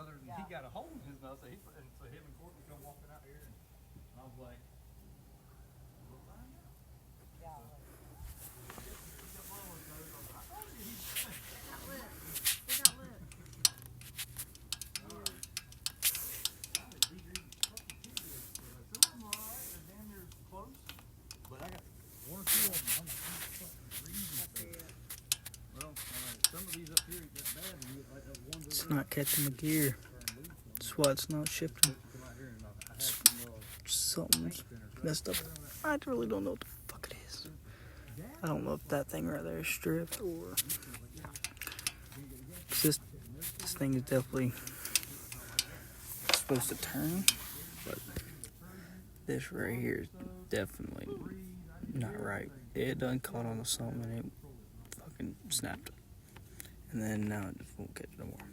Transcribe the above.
other, and he got a hole in his nose, so him and Courtney come walking out here, and I was like, we'll find out. Yeah. He got blood on his nose. I was like, I told you he's They got lips. They got lips. Some of them are alright, they're damn near close, but I got one or two of them, I'm like, I'm fucking freezing. Well, some of these up here ain't that bad, and you get like that one. It's not catching the gear. That's why it's not shipping. Something's messed up. I really don't know what the fuck it is. I don't know if that thing right there is stripped or. 'Cause this thing is definitely supposed to turn, but this right here is definitely not right. It done caught on to something and it fucking snapped. And then now it just won't catch no more.